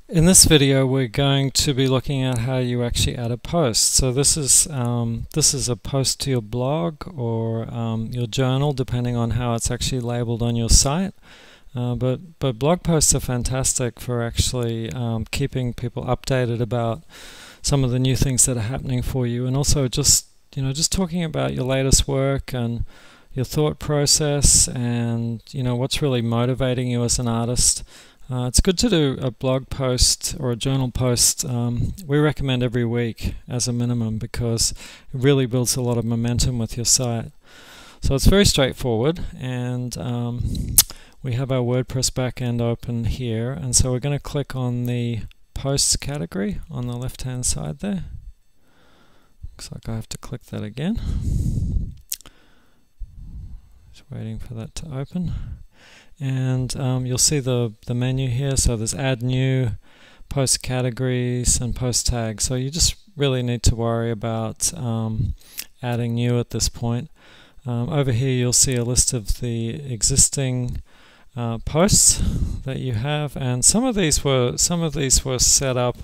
In this video we're going to be looking at how you actually add a post. So this is a post to your blog or your journal, depending on how it's actually labeled on your site. But blog posts are fantastic for actually keeping people updated about some of the new things that are happening for you, and also just talking about your latest work and your thought process and what's really motivating you as an artist. It's good to do a blog post or a journal post. We recommend every week as a minimum because it really builds a lot of momentum with your site. So it's very straightforward, and we have our WordPress backend open here, and so we're going to click on the posts category on the left hand side there. Looks like I have to click that again. Just waiting for that to open. And you'll see the menu here. So there's add new, post categories, and post tags. So you just really need to worry about adding new at this point. Over here you'll see a list of the existing posts that you have, and some of these were set up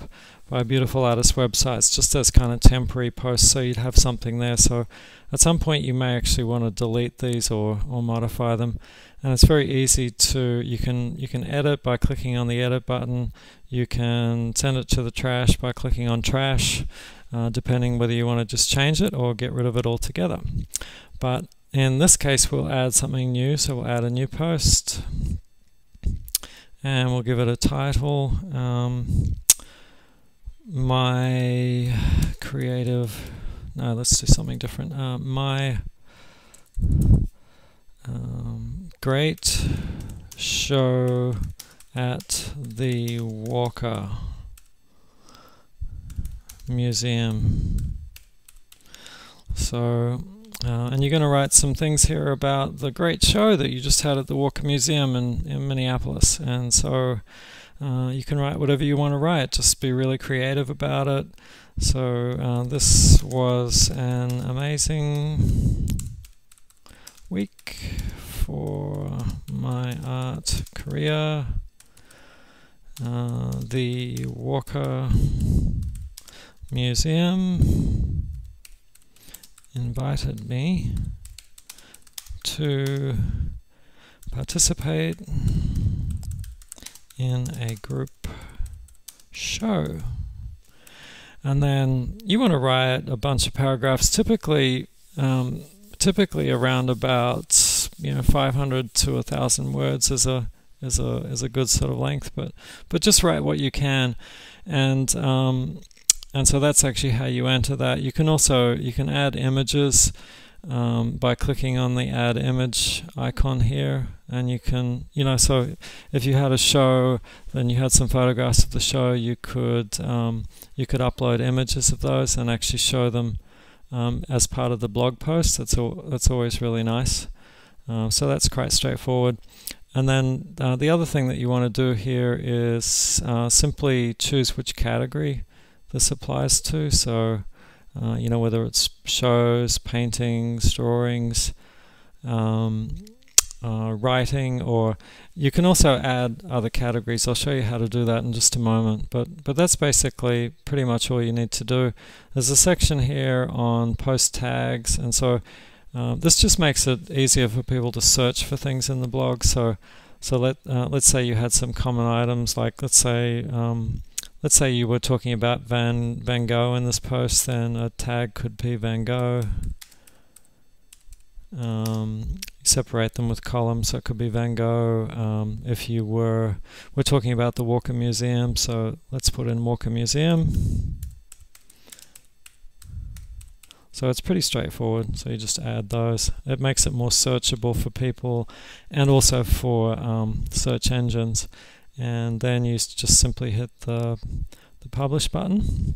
by beautiful artist websites just as kind of temporary posts, so you'd have something there. So at some point you may actually want to delete these or modify them, and it's very easy to you can edit by clicking on the edit button. You can send it to the trash by clicking on trash, depending whether you want to just change it or get rid of it altogether. But in this case we'll add something new, so we'll add a new post and we'll give it a title. My creative, no, let's do something different. My great show at the Walker Museum. So and you're going to write some things here about the great show that you just had at the Walker Museum in Minneapolis. And so you can write whatever you want to write, just be really creative about it. So this was an amazing week for my art career. The Walker Museum invited me to participate in a group show. And then you want to write a bunch of paragraphs, typically around about 500 to 1,000 words is a good sort of length, but just write what you can. And so that's actually how you enter that. You can add images by clicking on the add image icon here, and you can, so if you had a show, then you had some photographs of the show, you could upload images of those and actually show them as part of the blog post. That's always really nice. So that's quite straightforward. And then the other thing that you want to do here is simply choose which category this applies to. So whether it's shows, paintings, drawings, writing, or you can also add other categories. I'll show you how to do that in just a moment, but that's basically pretty much all you need to do. There's a section here on post tags, and so this just makes it easier for people to search for things in the blog. So let's say you had some common items, like let's say you were talking about Van Gogh in this post, then a tag could be Van Gogh. Separate them with columns, so it could be Van Gogh. If we're talking about the Walker Museum, so let's put in Walker Museum. So it's pretty straightforward, so you just add those. It makes it more searchable for people and also for search engines. And then you just simply hit the publish button.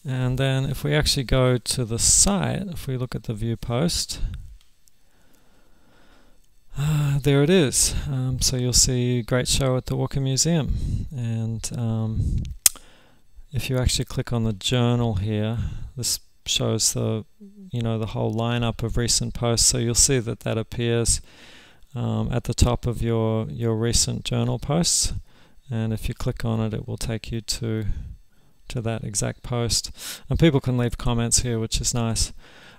And then if we actually go to the site, if we look at the view post, there it is. So you'll see great show at the Walker Museum. And if you actually click on the journal here, this shows the whole lineup of recent posts. So you'll see that appears at the top of your recent journal posts. and if you click on it, it will take you to that exact post. And people can leave comments here, which is nice.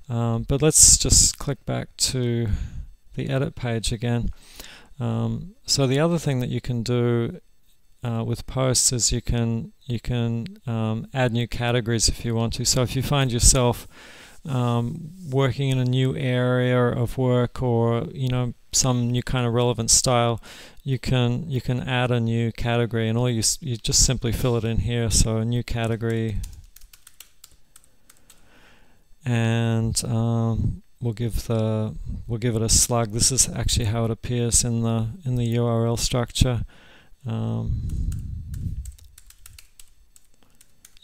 But let's just click back to the edit page again. So the other thing that you can do with posts is you can add new categories if you want to. So if you find yourself working in a new area of work, or some new kind of relevant style, you can add a new category, and you just simply fill it in here. So a new category, and we'll give it a slug. This is actually how it appears in the URL structure.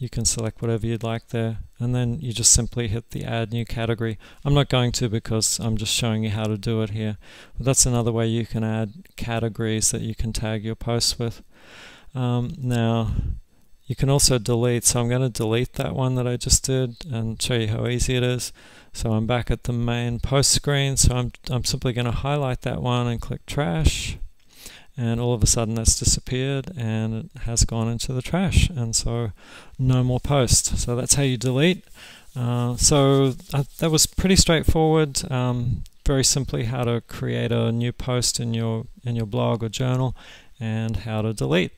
You can select whatever you'd like there, and then you just simply hit the add new category. I'm not going to, because I'm just showing you how to do it here. But that's another way you can add categories that you can tag your posts with. Now you can also delete, so I'm going to delete that one that I just did and show you how easy it is. So I'm back at the main post screen, so I'm simply going to highlight that one and click trash. And all of a sudden that's disappeared and it has gone into the trash, and so no more post. So that's how you delete. That was pretty straightforward. Very simply how to create a new post in your blog or journal, and how to delete.